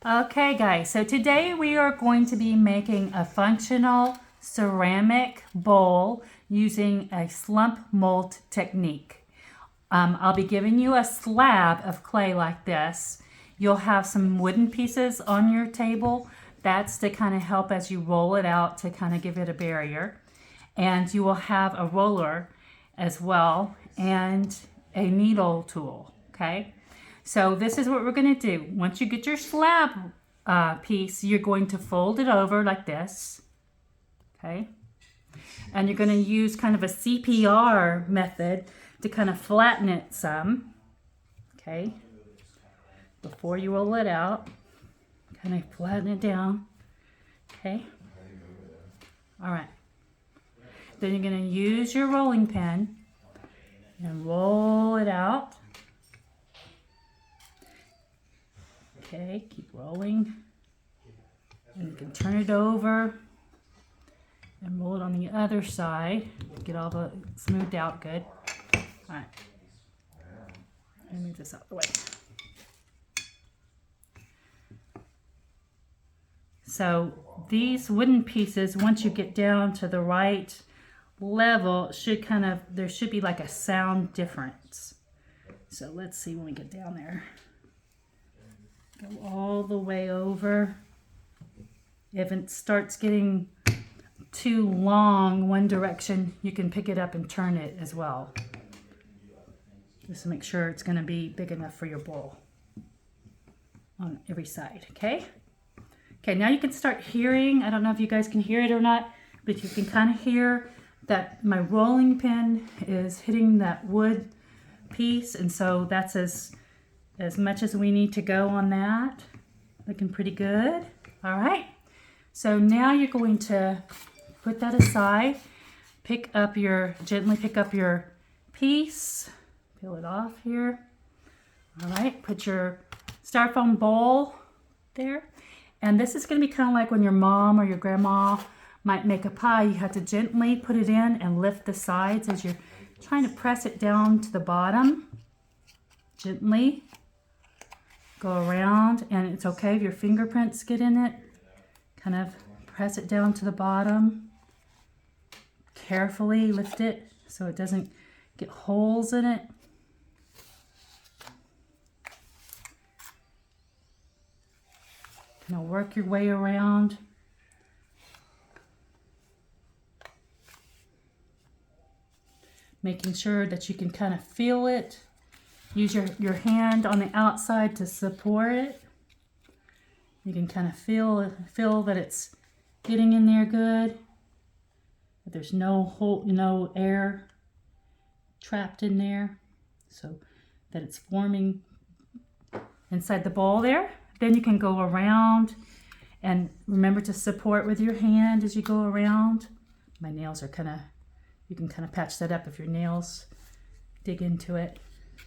Okay guys, so today we are going to be making a functional ceramic bowl using a slump mold technique. I'll be giving you a slab of clay like this. You'll have some wooden pieces on your table. That's to kind of help as you roll it out to kind of give it a barrier. And you will have a roller as well and a needle tool, okay? So this is what we're going to do. Once you get your slab piece, you're going to fold it over like this, okay? And you're going to use kind of a CPR method to kind of flatten it some, okay? Before you roll it out, kind of flatten it down, okay? All right. Then you're going to use your rolling pin and roll it out. Okay, keep rolling. And you can turn it over and roll it on the other side. Get all the smoothed out good. All right. Let me move this out of the way. So these wooden pieces, once you get down to the right level, should kind of, there should be like a sound difference. So let's see when we get down there. Go all the way over. If it starts getting too long one direction, you can pick it up and turn it as well. Just to make sure it's going to be big enough for your bowl on every side, okay? Okay, now you can start hearing, I don't know if you guys can hear it or not, but you can kind of hear that my rolling pin is hitting that wood piece, and so that's as much as we need to go on that. Looking pretty good. All right. So now you're going to put that aside. Gently pick up your piece. Peel it off here. All right. Put your styrofoam bowl there. And this is going to be kind of like when your mom or your grandma might make a pie. You have to gently put it in and lift the sides as you're trying to press it down to the bottom. Gently. Go around, and it's okay if your fingerprints get in it. Kind of press it down to the bottom. Carefully lift it so it doesn't get holes in it. Kind of work your way around. Making sure that you can kind of feel it. Use your hand on the outside to support it. You can kind of feel that it's getting in there good. That there's no air trapped in there. So that it's forming inside the bowl there. Then you can go around and remember to support with your hand as you go around. My nails are you can kind of patch that up if your nails dig into it.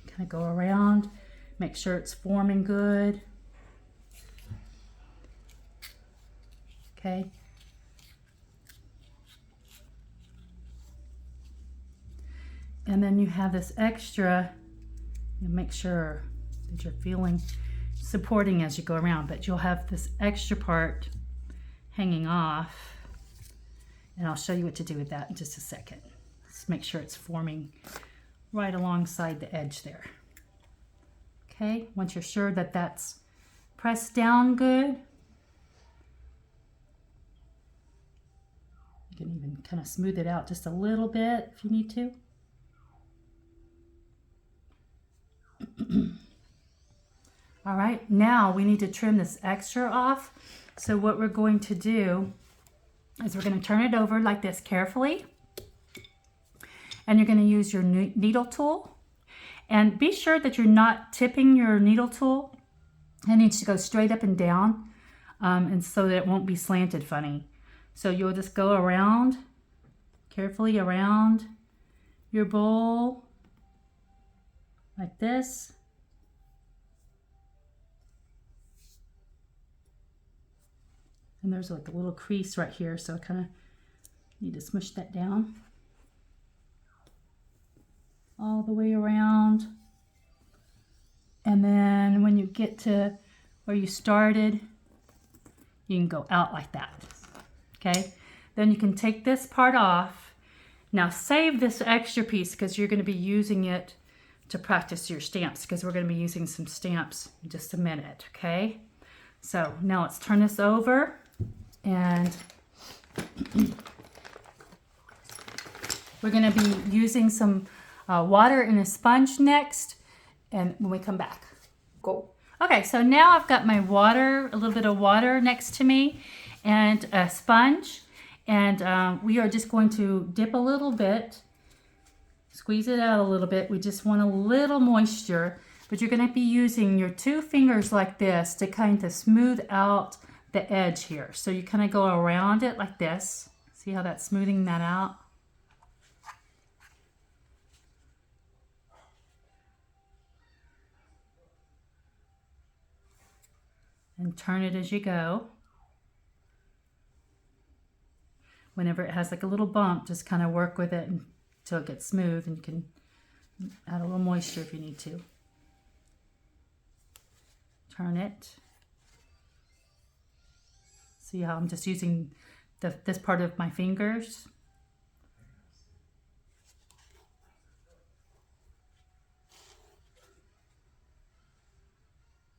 Kind of go around, make sure it's forming good. Okay. And then you have this extra, make sure that you're supporting as you go around, but you'll have this extra part hanging off, and I'll show you what to do with that in just a second. Just make sure it's forming right alongside the edge there. Okay, once you're sure that that's pressed down good, you can even kind of smooth it out just a little bit if you need to. All right, now we need to trim this extra off. So what we're going to do is we're going to turn it over like this carefully. And you're going to use your needle tool. And be sure that you're not tipping your needle tool. It needs to go straight up and down, and so that it won't be slanted funny. So you'll just go around, carefully around your bowl, like this. And there's like a little crease right here, so I kind of need to smush that down. All the way around. And then when you get to where you started, you can go out like that. Okay, then you can take this part off. Now save this extra piece because you're going to be using it to practice your stamps, because we're going to be using some stamps in just a minute. Okay, so now let's turn this over, and we're going to be using some water and a sponge next, and when we come back. Go. Okay, so now I've got my water, a little bit of water next to me, and a sponge, and we are just going to dip a little bit, squeeze it out a little bit. We just want a little moisture, but you're going to be using your 2 fingers like this to kind of smooth out the edge here. So you kind of go around it like this. See how that's smoothing that out? And turn it as you go. Whenever it has like a little bump, just kind of work with it until it gets smooth, and you can add a little moisture if you need to. Turn it. See how I'm just using this part of my fingers.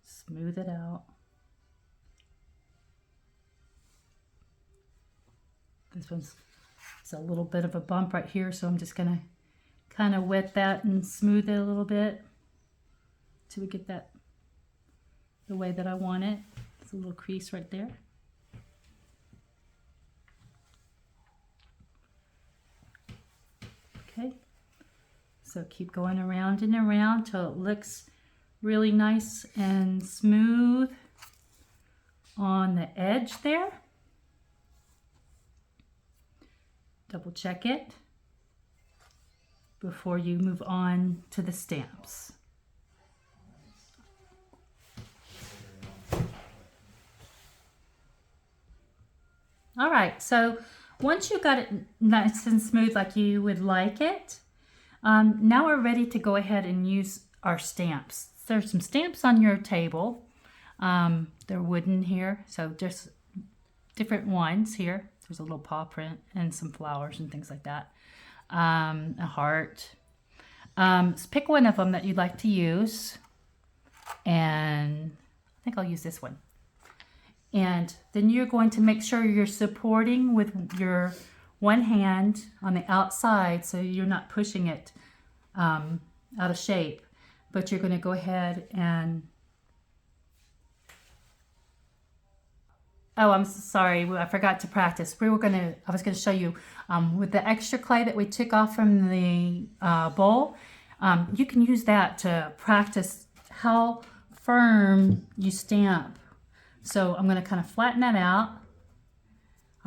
Smooth it out. This one's a little bit of a bump right here, so I'm just gonna kind of wet that and smooth it a little bit till we get that the way that I want it. It's a little crease right there. Okay, so keep going around and around till it looks really nice and smooth on the edge there. Double check it before you move on to the stamps. All right, so once you got it nice and smooth like you would like it, now we're ready to go ahead and use our stamps. There's some stamps on your table. They're wooden here, so just different ones here. There's a little paw print and some flowers and things like that. A heart. So pick one of them that you'd like to use. And I think I'll use this one. And then you're going to make sure you're supporting with your one hand on the outside so you're not pushing it out of shape. But you're going to go ahead and... Oh, I'm sorry, I forgot to practice. I was going to show you with the extra clay that we took off from the bowl. You can use that to practice how firm you stamp. So I'm going to kind of flatten that out.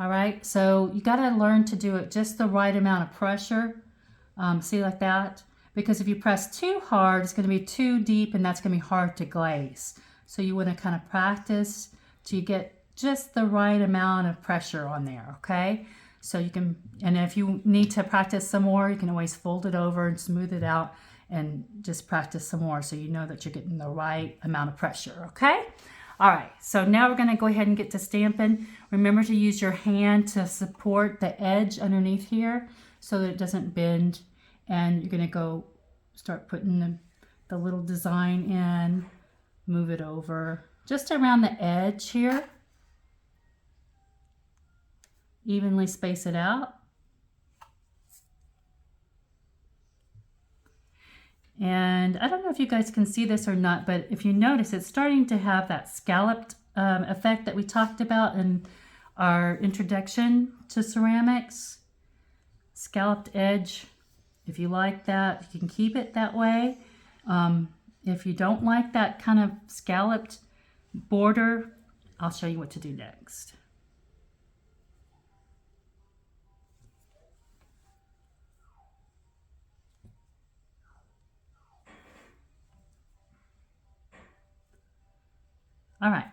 All right, so you got to learn to do it just the right amount of pressure. See, like that? Because if you press too hard, it's going to be too deep, and that's going to be hard to glaze. So you want to kind of practice till you get just the right amount of pressure on there, okay? So you can, and if you need to practice some more, you can always fold it over and smooth it out and just practice some more so you know that you're getting the right amount of pressure, okay? All right, so now we're gonna go ahead and get to stamping. Remember to use your hand to support the edge underneath here so that it doesn't bend, and you're gonna go start putting the little design in, move it over just around the edge here. Evenly space it out. And I don't know if you guys can see this or not, but if you notice, it's starting to have that scalloped effect that we talked about in our introduction to ceramics. Scalloped edge. If you like that, you can keep it that way. If you don't like that kind of scalloped border, I'll show you what to do next. All right,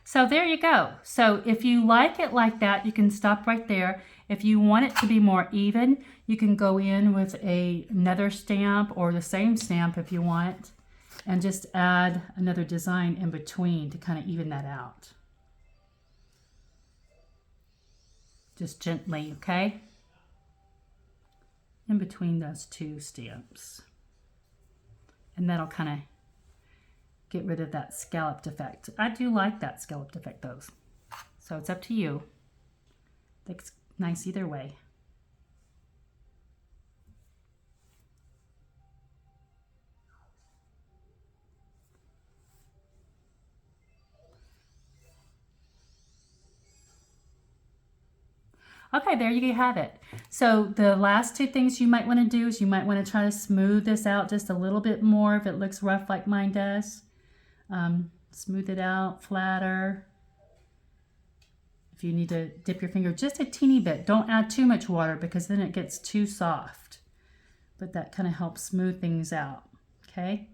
so there you go. So if you like it like that, you can stop right there. If you want it to be more even, you can go in with another stamp or the same stamp if you want, and just add another design in between to kind of even that out. Just gently, okay? In between those two stamps. And that'll kind of get rid of that scalloped effect. I do like that scalloped effect though. So it's up to you. Looks nice either way. Okay, there you have it. So the last two things you might want to do is you might want to try to smooth this out just a little bit more if it looks rough like mine does. Smooth it out, flatter. If you need to dip your finger just a teeny bit, don't add too much water because then it gets too soft. But that kind of helps smooth things out, okay?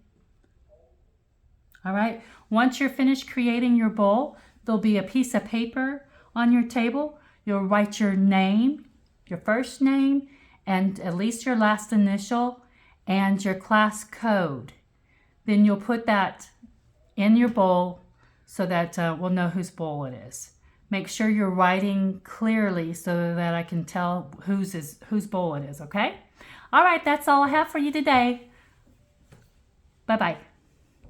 All right, once you're finished creating your bowl, there'll be a piece of paper on your table. You'll write your name, your first name, and at least your last initial, and your class code. Then you'll put that in your bowl so that we'll know whose bowl it is. Make sure you're writing clearly so that I can tell whose bowl it is, okay? All right, that's all I have for you today. Bye-bye.